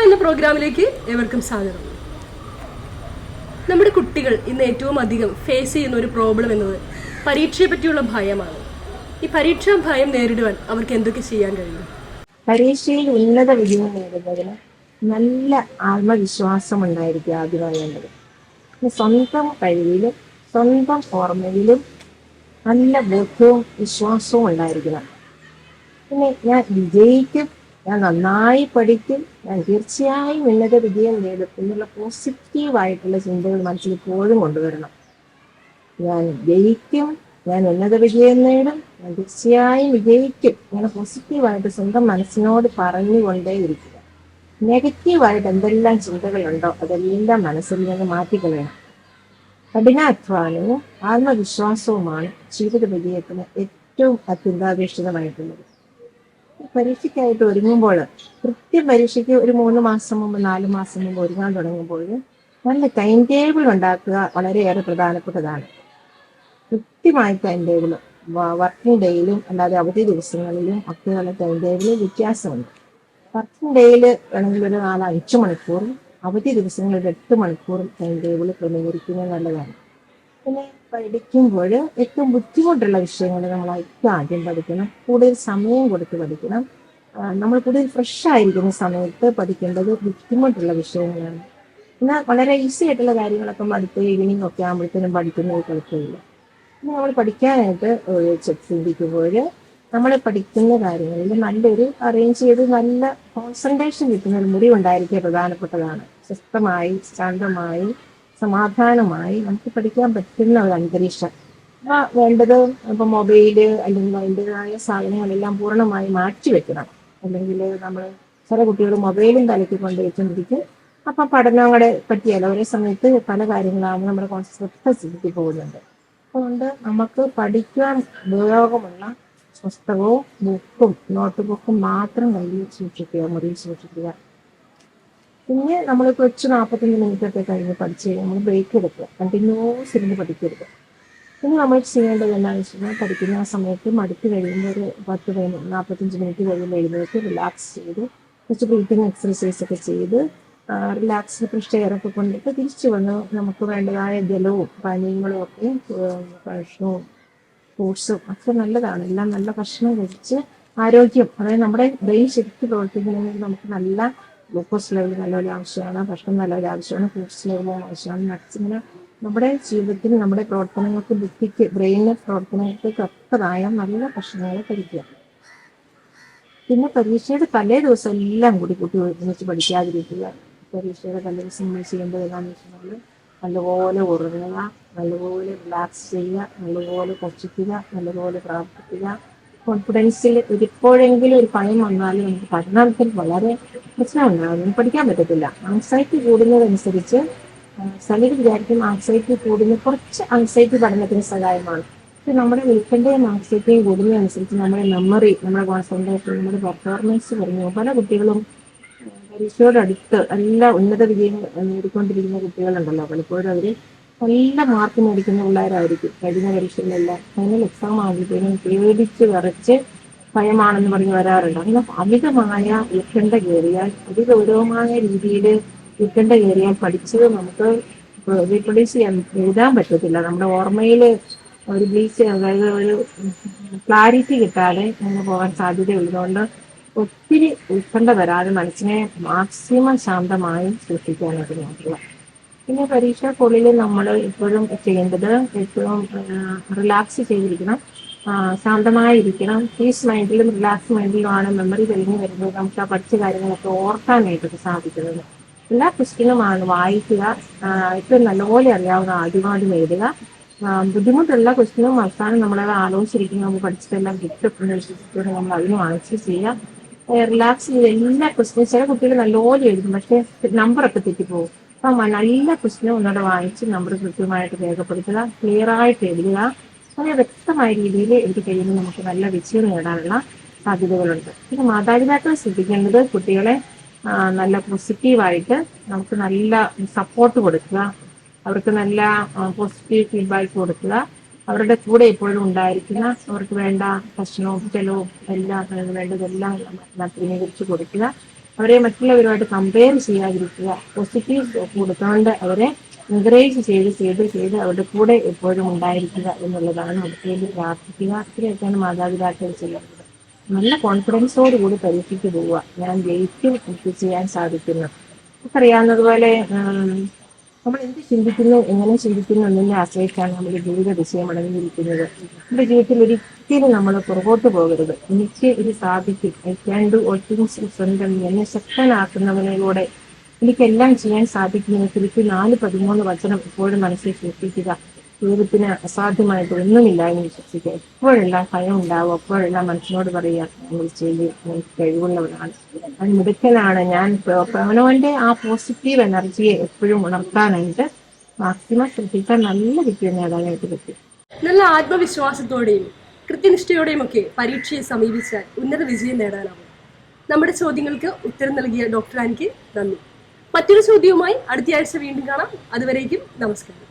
എന്ന പ്രോഗ്രാമിലേക്ക് ഏവർക്കും സ്വാഗതം. നമ്മുടെ കുട്ടികൾ ഇന്ന് ഏറ്റവും അധികം ഫേസ് ചെയ്യുന്ന ഒരു പ്രോബ്ലം എന്നത് പരീക്ഷയെ പറ്റിയുള്ള ഭയമാണ്. ഈ പരീക്ഷാ ഭയം നേരിടുവാൻ അവർക്ക് എന്തൊക്കെ ചെയ്യാൻ കഴിയും? പരീക്ഷയിൽ ഉന്നത വിജയം നേടുന്നതിന് നല്ല ആത്മവിശ്വാസം ഉണ്ടായിരിക്കുക ആദ്യമായി വേണ്ടത്. സ്വന്തം കഴിവിലും സ്വന്തം ഓർമ്മയിലും നല്ല ബോധ്യവും വിശ്വാസവും ഉണ്ടായിരിക്കണം. പിന്നെ ഞാൻ വിജയിക്കും, ഞാൻ നന്നായി പഠിക്കും, ഞാൻ തീർച്ചയായും ഉന്നത വിജയം നേടും എന്നുള്ള പോസിറ്റീവായിട്ടുള്ള ചിന്തകൾ മനസ്സിൽ എപ്പോഴും കൊണ്ടുവരണം. ഞാൻ ജയിക്കും, ഞാൻ ഉന്നത വിജയം നേടും, ഞാൻ തീർച്ചയായും വിജയിക്കും അങ്ങനെ പോസിറ്റീവായിട്ട് സ്വന്തം മനസ്സിനോട് പറഞ്ഞുകൊണ്ടേയിരിക്കുക. നെഗറ്റീവായിട്ട് എന്തെല്ലാം ചിന്തകളുണ്ടോ അതെല്ലാം മനസ്സിൽ നിന്ന് മാറ്റിക്കളയണം. കഠിനാധ്വാനവും ആത്മവിശ്വാസവുമാണ് ജീവിത വിജയത്തിന് ഏറ്റവും അത്യന്താപേക്ഷിതമായിട്ടുള്ളത്. പരീക്ഷയ്ക്കായിട്ട് ഒരുങ്ങുമ്പോൾ കൃത്യം പരീക്ഷയ്ക്ക് ഒരു 3 മാസം മുമ്പ് 4 മാസം മുമ്പ് ഒരുങ്ങാൻ തുടങ്ങുമ്പോൾ നല്ല ടൈം ടേബിൾ ഉണ്ടാക്കുക വളരെയേറെ പ്രധാനപ്പെട്ടതാണ്. കൃത്യമായി ടൈം ടേബിൾ വർക്കിംഗ് ഡേയിലും അല്ലാതെ അവധി ദിവസങ്ങളിലും ഒക്കെയുള്ള ടൈം ടേബിളിൽ വ്യത്യാസമുണ്ട്. വർക്കിംഗ് ഡേയിൽ വേണമെങ്കിൽ ഒരു 4-5 മണിക്കൂറും അവധി ദിവസങ്ങളിൽ 8 മണിക്കൂറും ടൈം ടേബിൾ ക്രമീകരിക്കുന്നത് നല്ലതാണ്. പിന്നെ പഠിക്കുമ്പോൾ ഏറ്റവും ബുദ്ധിമുട്ടുള്ള വിഷയങ്ങൾ നമ്മൾ ഏറ്റവും ആദ്യം പഠിക്കണം. കൂടുതൽ സമയം കൊടുത്ത് പഠിക്കണം. നമ്മൾ കൂടുതൽ ഫ്രഷ് ആയിരിക്കുന്ന സമയത്ത് പഠിക്കേണ്ടത് ബുദ്ധിമുട്ടുള്ള വിഷയങ്ങളാണ്. എന്നാൽ വളരെ ഈസി ആയിട്ടുള്ള കാര്യങ്ങളൊക്കെ അടുത്ത് ഈവനിങ് ഒക്കെ ആകുമ്പോഴത്തേനും പഠിക്കുന്നത് കുഴപ്പമില്ല. പിന്നെ നമ്മൾ പഠിക്കാനായിട്ട് ചിന്തിക്കുമ്പോൾ നമ്മൾ പഠിക്കുന്ന കാര്യങ്ങളിൽ നല്ലൊരു അറേഞ്ച് ചെയ്ത് നല്ല കോൺസെൻട്രേഷൻ കിട്ടുന്ന ഒരു മുറി ഉണ്ടായിരിക്കുക പ്രധാനപ്പെട്ടതാണ്. സ്വസ്ഥമായി ശാന്തമായി സമാധാനമായി നമുക്ക് പഠിക്കാൻ പറ്റുന്ന ഒരു അന്തരീക്ഷം വേണ്ടത്. ഇപ്പൊ മൊബൈല് അല്ലെങ്കിൽ അതിൻ്റെതായ സാധനങ്ങളെല്ലാം പൂർണ്ണമായി മാറ്റിവെക്കണം. അല്ലെങ്കിൽ നമ്മൾ ചില കുട്ടികൾ മൊബൈലും തലയ്ക്ക് കൊണ്ടുവച്ചുകൊണ്ടിരിക്കും. അപ്പം പഠനങ്ങളെ പറ്റിയല്ല ഒരേ സമയത്ത് പല കാര്യങ്ങളാണ് നമ്മുടെ ശ്രദ്ധ സിദ്ധി പോകുന്നുണ്ട്. അതുകൊണ്ട് നമുക്ക് പഠിക്കാൻ ഉപയോഗമുള്ള പുസ്തകവും ബുക്കും നോട്ട് ബുക്കും മാത്രം കയ്യിൽ സൂക്ഷിക്കുക, മുറിയിൽ സൂക്ഷിക്കുക. പിന്നെ നമ്മൾ കുറച്ച് 45 മിനിറ്റ് ഒക്കെ കഴിഞ്ഞ് പഠിച്ച് കഴിഞ്ഞാൽ നമ്മൾ ബ്രേക്ക് എടുക്കുക, കണ്ടിന്യൂസ് ഇരുന്ന് പഠിക്കരുത്. പിന്നെ നമ്മൾ ചെയ്യേണ്ടത് എന്താണെന്ന് വെച്ച് കഴിഞ്ഞാൽ പഠിക്കുന്ന ആ സമയത്ത് മടുത്ത് കഴിയുമ്പോൾ ഒരു 10-45 മിനിറ്റ് കഴിയുമ്പോൾ എഴുന്നേറ്റ് റിലാക്സ് ചെയ്ത് കുറച്ച് ബ്രീത്തിങ് എക്സർസൈസ് ഒക്കെ ചെയ്ത് റിലാക്സ് ഫ്രഷ് എയറൊക്കെ കൊണ്ടിട്ട് തിരിച്ചു വന്ന് നമുക്ക് വേണ്ടതായ ജലവും പാനീയങ്ങളും ഒക്കെ ഭക്ഷണവും ഫ്രൂട്ട്സും ഒക്കെ നല്ലതാണ്. എല്ലാം നല്ല ഭക്ഷണം കഴിച്ച് ആരോഗ്യം, അതായത് നമ്മുടെ ബ്രെയിൻ ശരിക്കും പ്രവർത്തിക്കണമെങ്കിൽ നമുക്ക് നല്ല ഗ്ലൂക്കോസ് ലെവൽ നല്ലപോലെ ആവശ്യമാണ്, ഭക്ഷണം നല്ലപോലെ ആവശ്യമാണ്, ഫ്രൂട്ട്സ് ലെവൽ ആവശ്യമാണ്, നട്ട്സ്. ഇങ്ങനെ നമ്മുടെ ജീവിതത്തിൽ നമ്മുടെ പ്രവർത്തനങ്ങൾക്ക് ബുദ്ധിക്ക് ബ്രെയിനിന് പ്രവർത്തനങ്ങൾക്ക് തക്കതായ നല്ല ഭക്ഷണങ്ങൾ കഴിക്കുക. പിന്നെ പരീക്ഷയുടെ തലേ ദിവസം എല്ലാം കൂടി കുട്ടി ഒരുമിച്ച് പഠിക്കാതിരിക്കുക. പരീക്ഷയുടെ തലേ ദിവസം നമ്മൾ ചെയ്യേണ്ടത് എന്താണെന്ന് വെച്ചാൽ നല്ലപോലെ ഉറങ്ങുക, നല്ലപോലെ റിലാക്സ് ചെയ്യുക, നല്ലപോലെ ഭക്ഷിക്കുക, നല്ലപോലെ പ്രാർത്ഥിക്കുക. കോൺഫിഡൻസിൽ ഇപ്പോഴെങ്കിലും ഒരു ഭയം വന്നാൽ നമുക്ക് പഠനത്തിൽ വളരെ പ്രശ്നമുണ്ടാകും, പഠിക്കാൻ പറ്റത്തില്ല. ആൻസൈറ്റി കൂടുന്നതനുസരിച്ച് ചിലർ വിചാരിക്കും ആൻസൈറ്റി കൂടുന്ന കുറച്ച് ആൻസൈറ്റി പഠനത്തിന് സഹായമാണ്. പക്ഷെ നമ്മുടെ ഉത്കണ്ഠയും ആൻസൈറ്റിയും കൂടുന്നതനുസരിച്ച് നമ്മുടെ മെമ്മറി, നമ്മുടെ കോൺസെൻട്രേഷൻ, നമ്മുടെ പെർഫോമൻസ് കുറഞ്ഞു. പല കുട്ടികളും പരീക്ഷയോടടുത്ത് എല്ലാ ഉന്നത വിജയം നേടിക്കൊണ്ടിരിക്കുന്ന കുട്ടികളുണ്ടല്ലോ, പലപ്പോഴും അവർ നല്ല മാർക്ക് മേടിക്കുന്ന പിള്ളേരായിരിക്കും. കഴിഞ്ഞ പരീക്ഷയിലെല്ലാം ഫൈനൽ എക്സാം ആകുമ്പോഴത്തേനും പേടിച്ച് വിറച്ച് ഭയമാണെന്ന് പറഞ്ഞ് വരാറുണ്ട്. അങ്ങനെ അമിതമായ ഉത്കണ്ഠ കയറിയാൽ, അതിഗൗരവമായ രീതിയിൽ ഉത്കണ്ഠ കയറിയാൽ പഠിച്ചത് നമുക്ക് റീപ്രൊഡ്യൂസ് ചെയ്യാൻ എഴുതാൻ പറ്റത്തില്ല. നമ്മുടെ ഓർമ്മയിൽ ഒരു ബ്ലീച്ച്, അതായത് ഒരു ക്ലാരിറ്റി കിട്ടാതെ അങ്ങനെ പോകാൻ സാധ്യതയുള്ളതുകൊണ്ട് ഒത്തിരി ഉത്കണ്ഠ വരാതെ മനസ്സിനെ മാക്സിമം ശാന്തമായി സൂക്ഷിക്കാനായിട്ട് നോക്കുക. പിന്നെ പരീക്ഷയ്ക്കുള്ളിൽ നമ്മൾ എപ്പോഴും ചെയ്യേണ്ടത് എപ്പോഴും റിലാക്സ് ചെയ്തിരിക്കണം, ശാന്തമായിരിക്കണം. പീസ് മൈൻഡിലും റിലാക്സ് മൈൻഡിലുമാണ് മെമ്മറി തെളിഞ്ഞു വരുന്നത്, നമുക്ക് ആ പഠിച്ച കാര്യങ്ങളൊക്കെ ഓർക്കാനായിട്ടൊക്കെ സാധിക്കുന്നത്. എല്ലാ ക്വസ്റ്റ്യനുമാണ് വായിക്കുക, ഏറ്റവും നല്ലപോലെ അറിയാവുന്ന ആദ്യമാദ്യം എഴുതുക. ബുദ്ധിമുട്ടുള്ള ക്വസ്റ്റ്യനും അവസാനം നമ്മളത് ആലോചിച്ചിരിക്കുന്നു, നമ്മൾ പഠിച്ചിട്ടെല്ലാം കിട്ടും എന്ന് വിശ്വസിച്ചുകൊണ്ട് നമ്മൾ അതിനും ആൻസർ ചെയ്യുക. റിലാക്സ് ചെയ്ത് എല്ലാ ക്വസ്റ്റ്യനും, ചില കുട്ടികൾ നല്ലപോലെ എഴുതും പക്ഷേ നമ്പറൊക്കെ തെറ്റിപ്പോകും. അപ്പം നല്ല ക്വസ്റ്റ്യനും ഒന്നുകൂടെ വായിച്ച് നമ്പർ കൃത്യമായിട്ട് രേഖപ്പെടുത്തുക, ക്ലിയറായിട്ട് എഴുതുക. വളരെ വ്യക്തമായ രീതിയിൽ എഴുതി കഴിയുമ്പോൾ നമുക്ക് നല്ല വിജയം നേടാനുള്ള സാധ്യതകളുണ്ട്. പിന്നെ മാതാപിതാക്കൾ ശ്രദ്ധിക്കേണ്ടത് കുട്ടികളെ നല്ല പോസിറ്റീവായിട്ട് നമുക്ക് നല്ല സപ്പോർട്ട് കൊടുക്കുക, അവർക്ക് നല്ല പോസിറ്റീവ് ഫീഡ്ബാക്ക് കൊടുക്കുക, അവരുടെ കൂടെ എപ്പോഴും ഉണ്ടായിരിക്കുക, അവർക്ക് വേണ്ട ഭക്ഷണവും ജലവും എല്ലാം വേണ്ടതെല്ലാം ക്രമീകരിച്ച് കൊടുക്കുക. അവരെ മറ്റുള്ളവരുമായിട്ട് കമ്പയർ ചെയ്യാതിരിക്കുക, പോസിറ്റീവ് കൊടുത്തുകൊണ്ട് അവരെ എൻകറേജ് ചെയ്ത് അവരുടെ കൂടെ എപ്പോഴും ഉണ്ടായിരിക്കുക എന്നുള്ളതാണ്. അവർക്ക് വേണ്ടി പ്രാർത്ഥിക്കുക. അത്രയൊക്കെയാണ് മാതാപിതാക്കൾ ചെയ്യുന്നത്. നല്ല കോൺഫിഡൻസോട് കൂടി പരീക്ഷയ്ക്ക് പോവുക. ഞാൻ ജയിക്കും, എനിക്ക് ചെയ്യാൻ സാധിക്കുന്നു. നമുക്കറിയാവുന്നതുപോലെ നമ്മൾ എന്ത് ചിന്തിക്കുന്നു, എങ്ങനെ ചിന്തിക്കുന്നു എന്നതിനെ ആശ്രയിച്ചാണ് നമ്മുടെ ജീവിത വിഷയം അടങ്ങിയിരിക്കുന്നത്. നമ്മുടെ ജീവിതത്തിൽ ഒരിക്കലും നമ്മൾ പുറകോട്ട് പോകരുത്. എനിക്ക് ഇത് സാധിക്കും, I can do all things സ്വന്തം, എന്നെ ശക്തനാക്കുന്നവനിലൂടെ എനിക്കെല്ലാം ചെയ്യാൻ സാധിക്കുമെന്ന് തിരിച്ച് 4:13 വചനം എപ്പോഴും മനസ്സിൽ സൂക്ഷിക്കുക. ജീവിതത്തിന് അസാധ്യമായിട്ട് ഒന്നുമില്ല എന്ന് വിശ്വസിക്കുക. എപ്പോഴെല്ലാം ഭയം ഉണ്ടാവും, അപ്പോഴെല്ലാം മനസ്സിനോട് പറയുക, നിങ്ങൾ ചെയ്ത് കഴിവുള്ളവരാണ്, ഞാൻ മിടുക്കനാണ്. ഞാൻ അവനവന്റെ ആ പോസിറ്റീവ് എനർജിയെ എപ്പോഴും ഉണർത്താനായിട്ട് മാക്സിമം ശ്രദ്ധിക്കാൻ നല്ല വിജയം നേടാനായിട്ട് പറ്റും. നല്ല ആത്മവിശ്വാസത്തോടെയും കൃത്യനിഷ്ഠയോടെയും ഒക്കെ പരീക്ഷയെ സമീപിച്ചാൽ ഉന്നത വിജയം നേടാനാവും. നമ്മുടെ ചോദ്യങ്ങൾക്ക് ഉത്തരം നൽകിയ ഡോക്ടർ ആനിക്ക് നന്ദി. മറ്റൊരു ചോദ്യവുമായി അടുത്തയാഴ്ച വീണ്ടും കാണാം. അതുവരേക്കും നമസ്കാരം.